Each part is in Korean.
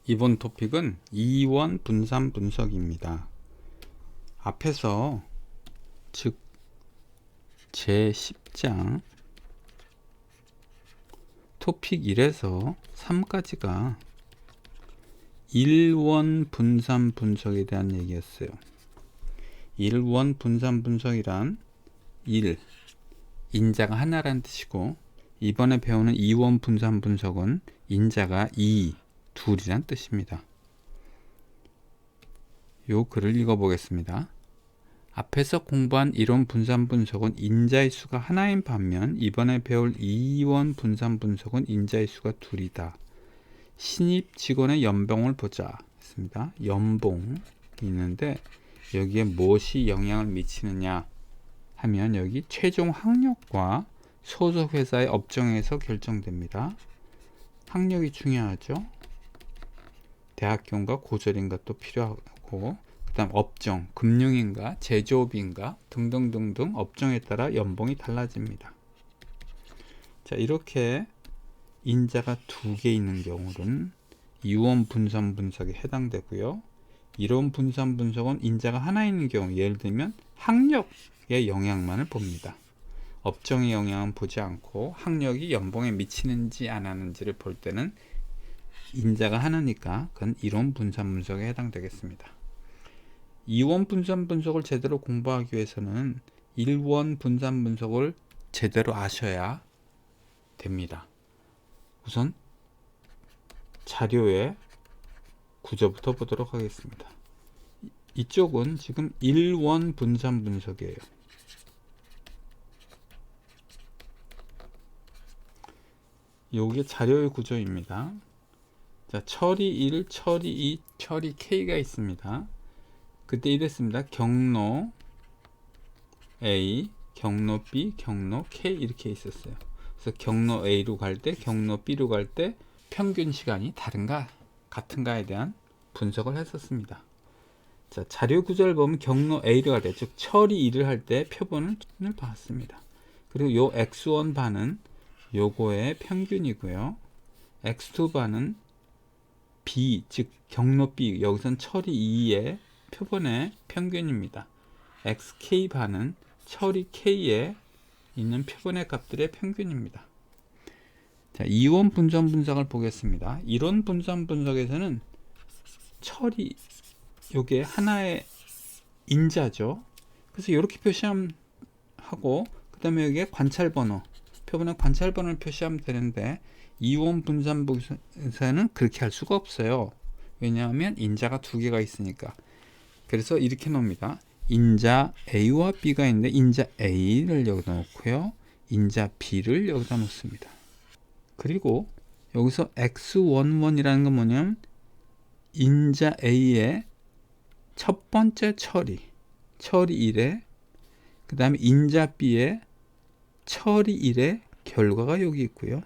이번 토픽은 이원 분산 분석입니다. 앞에서 즉 제10장 토픽 1에서 3까지가 일원 분산 분석에 대한 얘기였어요. 일원 분산 분석이란 1. 인자가 하나라는 뜻이고, 이번에 배우는 이원 분산 분석은 인자가 2, 둘이란 뜻입니다. 요 글을 읽어보겠습니다. 앞에서 공부한 이론 분산 분석은 인자의 수가 하나인 반면 이번에 배울 이원 분산 분석은 인자의 수가 둘이다. 신입 직원의 연봉을 보자 했습니다. 연봉이 있는데 여기에 무엇이 영향을 미치느냐 하면 여기 최종 학력과 소속 회사의 업종에서 결정됩니다. 학력이 중요하죠. 대학교인가 고졸인가 또 필요하고, 그 다음 업종, 금융인가 제조업인가 등등등등 업종에 따라 연봉이 달라집니다. 자, 이렇게 인자가 2개 있는 경우는 이원 분산 분석에 해당되고요. 이론 분산 분석은 인자가 하나 있는 경우, 예를 들면 학력의 영향만을 봅니다. 업종의 영향은 보지 않고 학력이 연봉에 미치는지 안 하는지를 볼 때는 인자가 하나니까 그건 이론 분산 분석에 해당되겠습니다. 이원 분산 분석을 제대로 공부하기 위해서는 일원 분산 분석을 제대로 아셔야 됩니다. 우선 자료의 구조부터 보도록 하겠습니다. 이쪽은 지금 일원 분산 분석이에요. 요게 자료의 구조입니다. 자, 처리 1, 처리 2, 처리 K가 있습니다. 그때 이랬습니다. 경로 A, 경로 B, 경로 K 이렇게 있었어요. 그래서 경로 A로 갈 때, 경로 B로 갈 때 평균 시간이 다른가 같은가에 대한 분석을 했었습니다. 자, 자료 구조를 보면 경로 A로 갈 때, 즉 처리 2를 할 때 표본을 봤습니다. 그리고 요 X1 반은 요거의 평균이고요. X2 반은 B, 즉 경로 B, 여기선 처리 2의 표본의 평균입니다. XK 반은 처리 K에 있는 표본의 값들의 평균입니다. 자, 이원 분산 분석을 보겠습니다. 이론 분산 분석에서는 처리, 요게 하나의 인자죠. 그래서 이렇게 표시하고, 그 다음에 여기에 관찰번호, 표본의 관찰번호를 표시하면 되는데, 이원 분산 분석에서는 그렇게 할 수가 없어요. 왜냐하면 인자가 2개가 있으니까. 그래서 이렇게 놓습니다. 인자 A와 B가 있는데 인자 A를 여기다 놓고요, 인자 B를 여기다 놓습니다. 그리고 여기서 X11이라는 건 뭐냐면 인자 A의 첫 번째 처리 1에, 그 다음에 인자 B의 처리 1의 결과가 여기 있고요,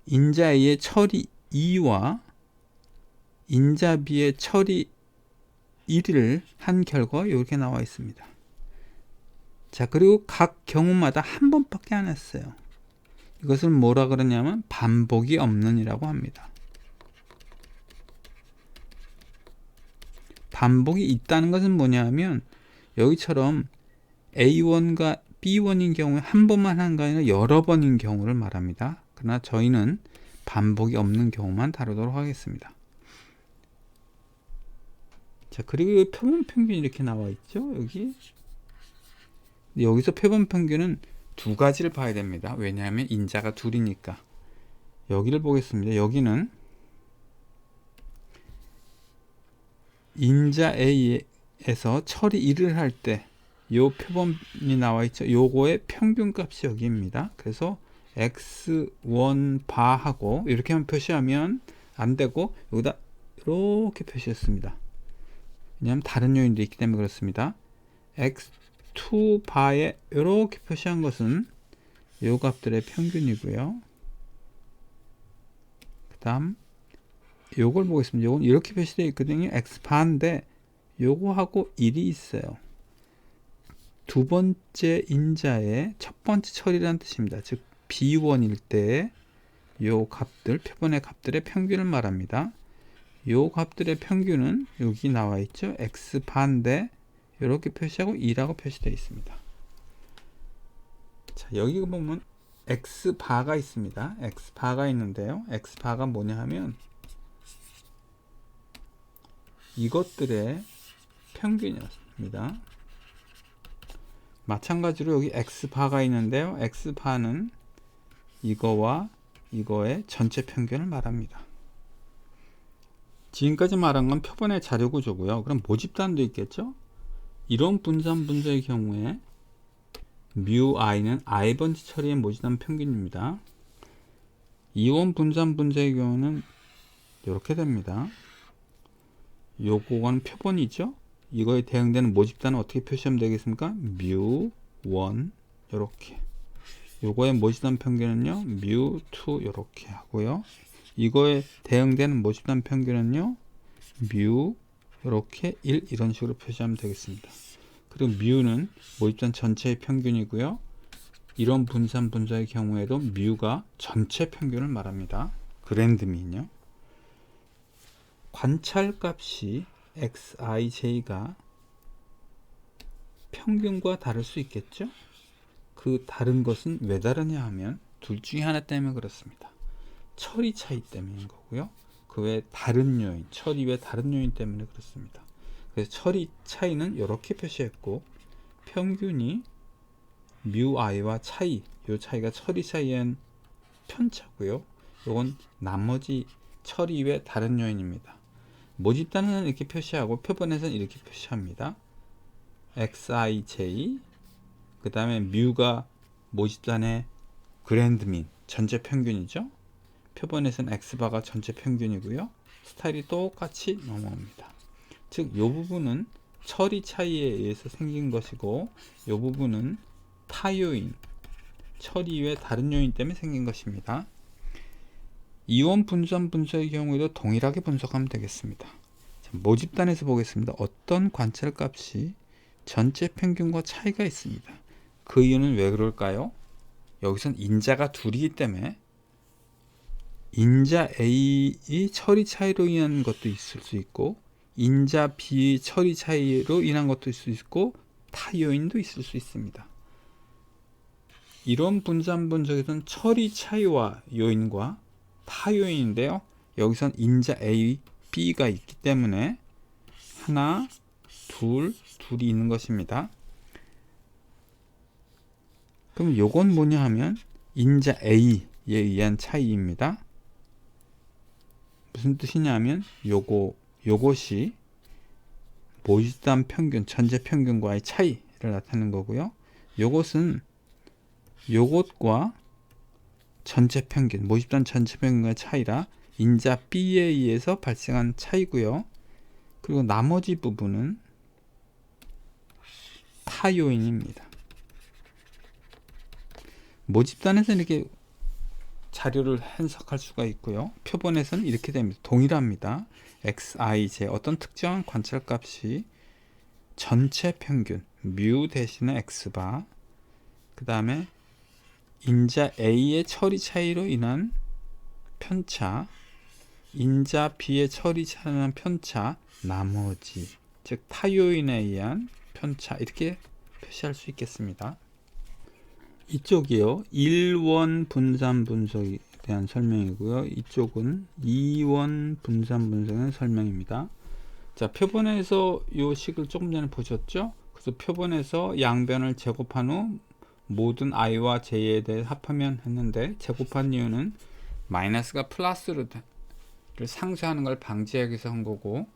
인자 A의 처리 2와 인자 B의 처리 1을 한 결과가 이렇게 나와 있습니다. 자, 그리고 각 경우마다 한 번밖에 안 했어요. 이것을 뭐라 그러냐면 반복이 없는 이라고 합니다. 반복이 있다는 것은 뭐냐면 여기처럼 A1과 B1인 경우에 한 번만 한 게 아니라 여러 번인 경우를 말합니다. 그러나 저희는 반복이 없는 경우만 다루도록 하겠습니다. 자, 그리고 표본 평균이 이렇게 나와 있죠. 여기서 표본 평균은 2가지를 봐야 됩니다. 왜냐하면 인자가 2이니까. 여기를 보겠습니다. 여기는 인자 A에서 처리 1을 할 때 요 표본이 나와 있죠. 요거의 평균 값이 여기입니다. 그래서 X1 바하고 이렇게만 표시하면 안 되고, 여기다 이렇게 표시했습니다. 왜냐하면 다른 요인들이 있기 때문에 그렇습니다. X2 바에 이렇게 표시한 것은 요 값들의 평균이고요. 그 다음 요걸 보겠습니다. 요건 이렇게 표시되어 있거든요. X 바인데 요거하고 1이 있어요. 두 번째 인자의 첫 번째 처리라는 뜻입니다. 즉 B1일 때 요 값들, 표본의 값들의 평균을 말합니다. 요 값들의 평균은 여기 나와 있죠. x바인데 이렇게 표시하고 2라고 표시되어 있습니다. 자, 여기 보면 x바가 있습니다. x바가 있는데요. x바가 뭐냐 하면 이것들의 평균이었습니다. 마찬가지로 여기 x바가 있는데요. x바는 이거와 이거의 전체 평균을 말합니다. 지금까지 말한 건 표본의 자료 구조고요. 그럼 모집단도 있겠죠? 이런 분산 분자의 경우에 μi는 i번지 처리의 모집단 평균입니다. 이원 분산 분자의 경우는 이렇게 됩니다. 요거는 표본이죠. 이거에 대응되는 모집단은 어떻게 표시하면 되겠습니까? μ1 이렇게. 요거의 모집단 평균은요 μ2 이렇게 하고요. 이거에 대응되는 모집단 평균은요 μ 이렇게 1 이런 식으로 표시하면 되겠습니다. 그리고 μ는 모집단 전체의 평균이고요. 이런 분산 분자의 경우에도 μ가 전체 평균을 말합니다. 그랜드민요. 관찰값이 xij가 평균과 다를 수 있겠죠? 그 다른 것은 왜 다르냐 하면 둘 중에 하나 때문에 그렇습니다. 처리 차이 때문인 거고요. 그 외 다른 요인, 처리 외 다른 요인 때문에 그렇습니다. 그래서 처리 차이는 이렇게 표시했고 평균이 μi와 차이, 요 차이가 처리 차이의 편차고요. 요건 나머지 처리 외 다른 요인입니다. 모집단은 이렇게 표시하고 표본에서는 이렇게 표시합니다. xij 그 다음에 μ가 모집단의 그랜드민 전체 평균이죠. 표본에서는 x바가 전체 평균이고요. 스타일이 똑같이 넘어옵니다. 즉, 이 부분은 처리 차이에 의해서 생긴 것이고 이 부분은 타요인, 처리 외 다른 요인 때문에 생긴 것입니다. 이원 분산 분석의 경우에도 동일하게 분석하면 되겠습니다. 자, 모집단에서 보겠습니다. 어떤 관찰값이 전체 평균과 차이가 있습니다. 그 이유는 왜 그럴까요? 여기선 인자가 둘이기 때문에 인자 A의 처리 차이로 인한 것도 있을 수 있고 인자 B의 처리 차이로 인한 것도 있을 수 있고 타요인도 있을 수 있습니다. 이런 분산 분석에서는 처리 차이와 요인과 타요인인데요. 여기선 인자 A, B가 있기 때문에 하나, 둘이 있는 것입니다. 그럼 요건 뭐냐 하면 인자 A에 의한 차이입니다. 무슨 뜻이냐 하면 요것이 모집단 평균, 전체 평균과의 차이를 나타내는 거고요. 요것은 요것과 전체 평균, 모집단 전체 평균과의 차이라 인자 B에 의해서 발생한 차이고요. 그리고 나머지 부분은 타요인입니다. 모집단에서는 이렇게 자료를 해석할 수가 있고요. 표본에서는 이렇게 됩니다. 동일합니다. xij 어떤 특정한 관찰값이 전체 평균 μ 대신에 x바 그 다음에 인자 A의 처리 차이로 인한 편차 인자 B의 처리 차이로 인한 편차 나머지 즉 타요인에 의한 편차 이렇게 표시할 수 있겠습니다. 이쪽이요 1원 분산 분석에 대한 설명이고요. 이쪽은 2원 분산 분석에 대한 설명입니다. 자, 표본에서 이 식을 조금 전에 보셨죠? 그래서 표본에서 양변을 제곱한 후 모든 i와 j에 대해 합하면 했는데 제곱한 이유는 마이너스가 플러스를 상쇄하는 걸 방지하기 위해서 한 거고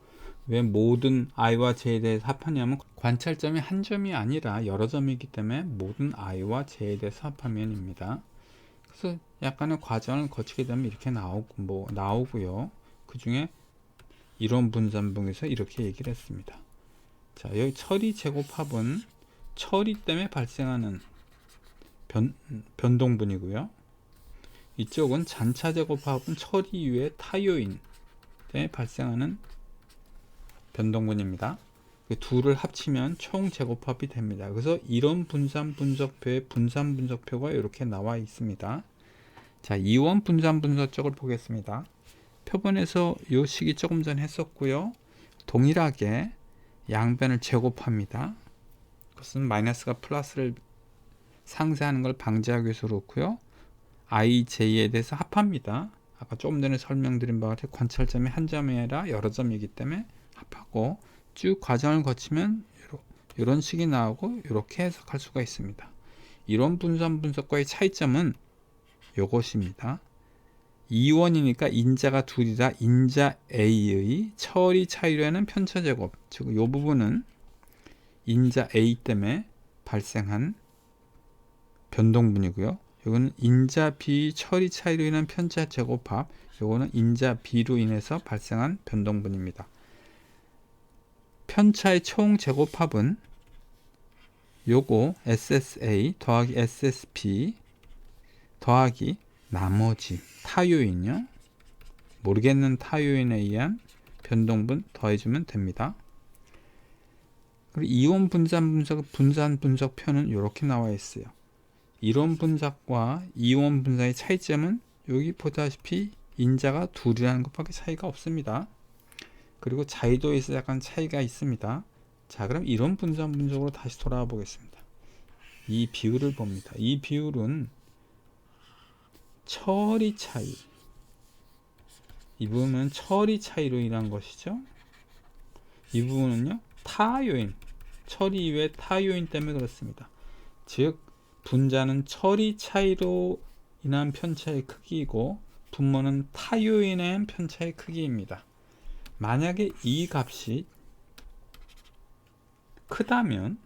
왜 모든 i와 j에 대해서 합하냐면 관찰점이 한 점이 아니라 여러 점이기 때문에 모든 i와 j에 대해서 합하면입니다. 그래서 약간의 과정을 거치게 되면 이렇게 나오고요. 그 중에 이론 분산분에서 이렇게 얘기를 했습니다. 자, 여기 처리 제곱합은 처리 때문에 발생하는 변동분이고요. 이쪽은 잔차 제곱합은 처리 이후에 타요인 때문에 발생하는 변동분입니다. 그 둘을 합치면 총 제곱합이 됩니다. 그래서 이런 분산 분석표의 분산 분석표가 이렇게 나와 있습니다. 자, 이원 분산 분석 쪽을 보겠습니다. 표본에서 요 식이 조금 전에 했었고요. 동일하게 양변을 제곱합니다. 그것은 마이너스가 플러스를 상쇄하는 걸 방지하기 위해서 그렇고요. ij에 대해서 합합니다. 아까 조금 전에 설명드린 바와 같이 관찰점이 한 점이 아니라 여러 점이기 때문에 합하고 쭉 과정을 거치면 이런 식이 나오고 이렇게 해석할 수가 있습니다. 이론 분산 분석과의 차이점은 이것입니다. 이원이니까 인자가 둘이라 인자 A의 처리 차이로는 편차 제곱, 즉 이 부분은 인자 A 때문에 발생한 변동분이고요. 이거는 인자 B 처리 차이로 인한 편차 제곱합, 이거는 인자 B로 인해서 발생한 변동분입니다. 편차의 총 제곱합은 요거 SSA 더하기 SSB 더하기 나머지 타요인요, 모르겠는 타요인에 의한 변동분 더해주면 됩니다. 그리고 이원 분산 분석표는 이렇게 나와 있어요. 이론 분석과 이원 분석의 차이점은 여기 보다시피 인자가 둘이라는 것밖에 차이가 없습니다. 그리고 자유도에서 약간 차이가 있습니다. 자, 그럼 이론 분산 분석으로 다시 돌아와 보겠습니다. 이 비율을 봅니다. 이 비율은 처리 차이, 이 부분은 처리 차이로 인한 것이죠. 이 부분은요, 타 요인, 처리 이외 타 요인 때문에 그렇습니다. 즉 분자는 처리 차이로 인한 편차의 크기이고 분모는 타 요인에 의한 편차의 크기입니다. 만약에 이 값이 크다면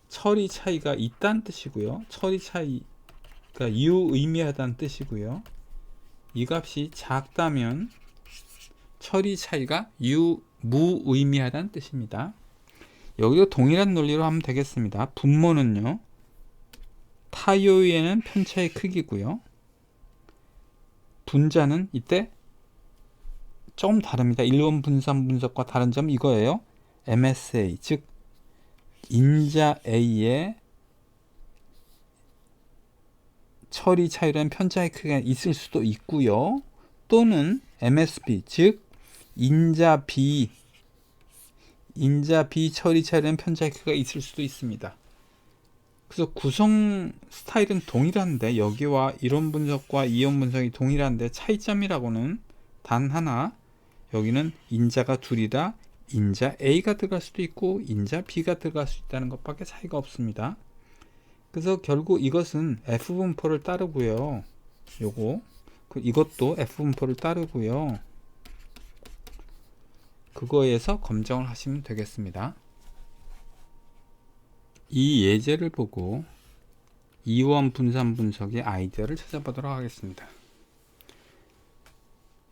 처리 차이가 있다는 뜻이고요. 처리 차이가 유의미하다는 뜻이고요. 이 값이 작다면 처리 차이가 무의미하다는 뜻입니다. 여기도 동일한 논리로 하면 되겠습니다. 분모는요, 타요에는 편차의 크기고요. 분자는 이때 좀 다릅니다. 일원 분산 분석과 다른 점 이거예요. MSA, 즉 인자 A의 처리 차이라는 편차의 크기가 있을 수도 있고요. 또는 MSB, 즉 인자 B 처리 차이라는 편차의 크기가 있을 수도 있습니다. 그래서 구성 스타일은 동일한데 여기와 이론 분석과 이원 분석이 동일한데 차이점이라고는 단 하나, 여기는 인자가 둘이다 인자 A가 들어갈 수도 있고 인자 B가 들어갈 수 있다는 것밖에 차이가 없습니다. 그래서 결국 이것은 F분포를 따르고요. 이것도 F분포를 따르고요. 그거에서 검정을 하시면 되겠습니다. 이 예제를 보고 이원 분산 분석의 아이디어를 찾아보도록 하겠습니다.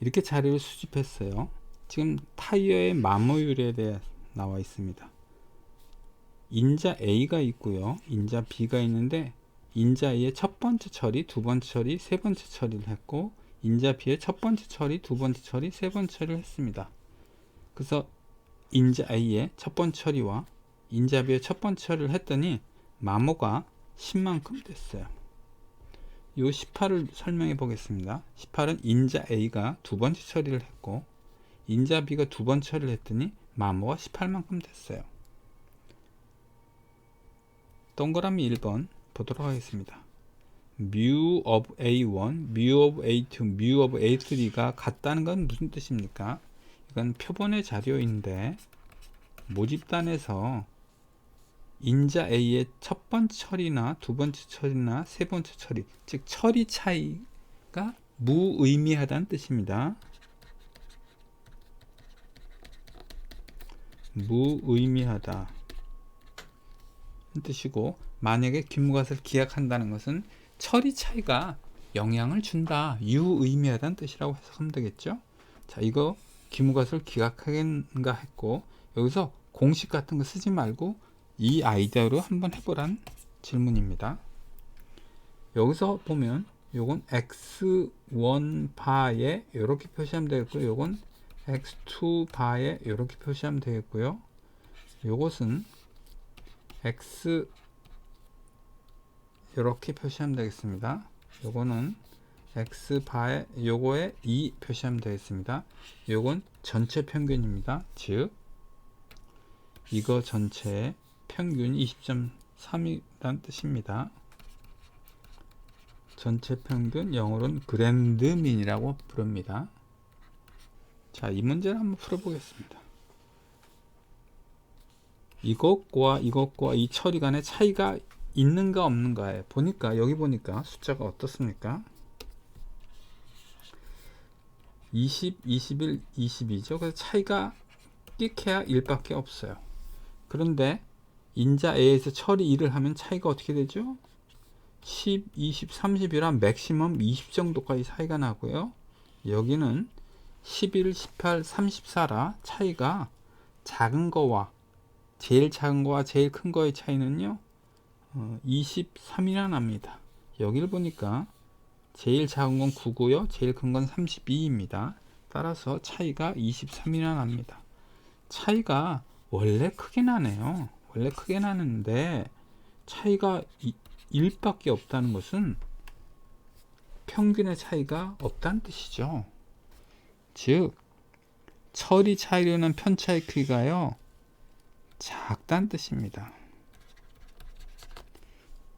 이렇게 자료를 수집했어요. 지금 타이어의 마모율에 대해 나와 있습니다. 인자 A가 있고요. 인자 B가 있는데 인자 A의 첫 번째 처리, 두 번째 처리, 세 번째 처리를 했고 인자 B의 첫 번째 처리, 두 번째 처리, 세 번째 처리를 했습니다. 그래서 인자 A의 첫 번째 처리와 인자 B의 첫 번째 처리를 했더니 마모가 10만큼 됐어요. 이 18을 설명해 보겠습니다. 18은 인자 A가 두 번째 처리를 했고 인자 B가 두 번째 처리를 했더니 마모가 18만큼 됐어요. 동그라미 1번 보도록 하겠습니다. mu of A1, mu of A2, mu of A3가 같다는 건 무슨 뜻입니까? 이건 표본의 자료인데 모집단에서 인자 A의 첫 번째 처리나 두 번째 처리나 세 번째 처리, 즉 처리 차이가 무의미하다는 뜻입니다. 무의미하다 뜻이고, 만약에 귀무갓을 기약한다는 것은 처리 차이가 영향을 준다, 유의미하다는 뜻이라고 해석하면 되겠죠. 자, 이거 귀무갓을 기각하겠는가 했고, 여기서 공식 같은 거 쓰지 말고 이 아이디어로 한번 해보란 질문입니다. 여기서 보면 요건 x1 바에 이렇게 표시하면 되겠고요. 요건 x2 바에 이렇게 표시하면 되겠고요. 요것은 x 이렇게 표시하면 되겠습니다. 요거는 x바에 요거에 2 표시하면 되겠습니다. 요건 전체 평균입니다. 즉 이거 전체의 평균이 20.3이라는 뜻입니다. 전체 평균, 영어로는 그랜드 민이라고 부릅니다. 자, 이 문제를 한번 풀어보겠습니다. 이것과 이 처리 간의 차이가 있는가 없는가에 보니까, 여기 보니까 숫자가 어떻습니까? 20, 21, 22죠. 그래서 차이가 끽해야 1밖에 없어요. 그런데 인자 A에서 처리 2를 하면 차이가 어떻게 되죠? 10, 20, 30이라 맥시멈 20 정도까지 차이가 나고요. 여기는 11, 18, 34라 차이가 작은 거와 제일 작은 거와 제일 큰 거의 차이는요 23이나 납니다. 여기를 보니까 제일 작은 건 9고요 제일 큰 건 32입니다. 따라서 차이가 23이나 납니다. 차이가 원래 크게 나네요. 원래 크게 나는데 차이가 1밖에 없다는 것은 평균의 차이가 없다는 뜻이죠. 즉 처리 차이로는 편차의 크기가요 작다는 뜻입니다.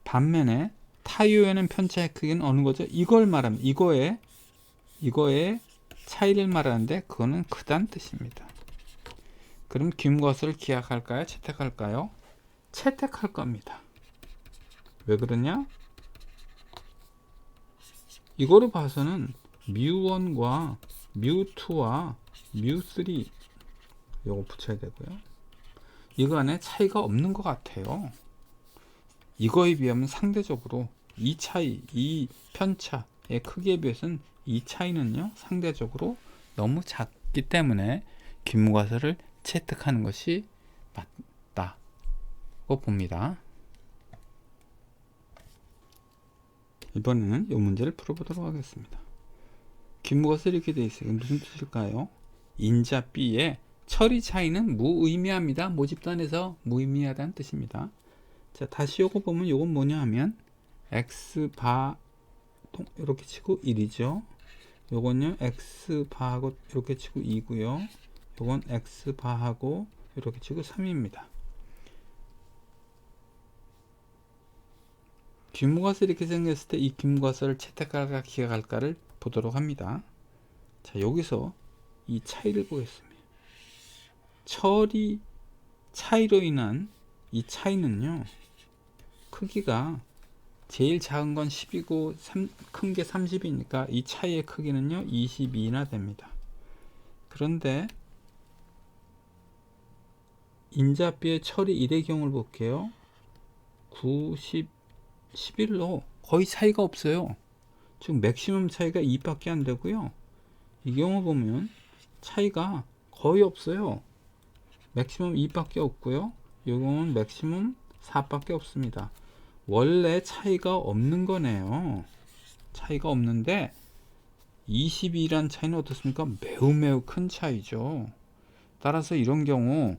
반면에 타유에는 편차의 크기는 어느 거죠? 이걸 말하면 이거의 차이를 말하는데 그거는 크다는 뜻입니다. 그럼 김것을 기약할까요? 채택할까요? 채택할 겁니다. 왜 그러냐? 이거로 봐서는 뮤1과 뮤2와 뮤3 요거 붙여야 되고요. 이거 안에 차이가 없는 것 같아요. 이거에 비하면 상대적으로 이 차이, 이 편차의 크기에 비해서는 이 차이는요 상대적으로 너무 작기 때문에 김과설을 채택하는 것이 맞다고 봅니다. 이번에는 이 문제를 풀어보도록 하겠습니다. 김과설이 이렇게 되어 있어요. 무슨 뜻일까요? 인자 B의 처리 차이는 무의미합니다. 모집단에서 무의미하다는 뜻입니다. 자, 다시 요거 보면 요건 뭐냐 하면 x바 이렇게 치고 1이죠. 요건요 x바하고 이렇게 치고 2고요. 요건 x바하고 이렇게 치고 3입니다. 귀무가설 이렇게 생겼을 때 이 귀무가설을 채택할까 기각할까를 보도록 합니다. 자, 여기서 이 차이를 보겠습니다. 처리 차이로 인한 이 차이는요 크기가 제일 작은 건 10이고 큰 게 30이니까 이 차이의 크기는요 22나 됩니다. 그런데 인자 B의 처리 1의 경우를 볼게요. 90, 11로 거의 차이가 없어요. 즉 맥시멈 차이가 2밖에 안 되고요. 이 경우 보면 차이가 거의 없어요. 맥시멈 2밖에 없고요. 이 경우는 맥시멈 4밖에 없습니다. 원래 차이가 없는 거네요. 차이가 없는데 22란 차이는 어떻습니까? 매우 큰 차이죠. 따라서 이런 경우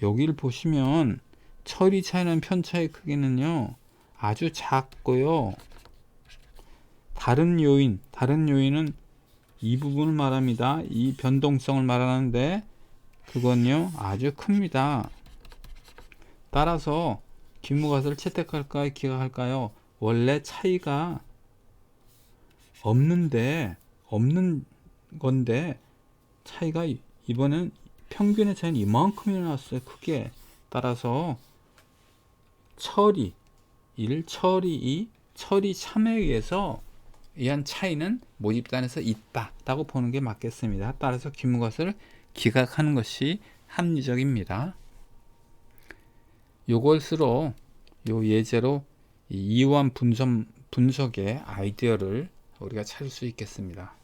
여기를 보시면 처리 차이는 편차의 크기는요 아주 작고요. 다른 요인은 이 부분을 말합니다. 이 변동성을 말하는데 그건요 아주 큽니다. 따라서 김무가설을 채택할까요? 기각할까요? 원래 차이가 없는 건데 차이가 이번엔 평균의 차이는 이만큼이나 났어요. 크게. 따라서 처리 1, 처리 2, 처리 3에 의해서 이한 차이는 모집단에서 있다라고 보는 게 맞겠습니다. 따라서 김무가설을 기각하는 것이 합리적입니다. 요것으로 요 예제로 이완 분석의 아이디어를 우리가 찾을 수 있겠습니다.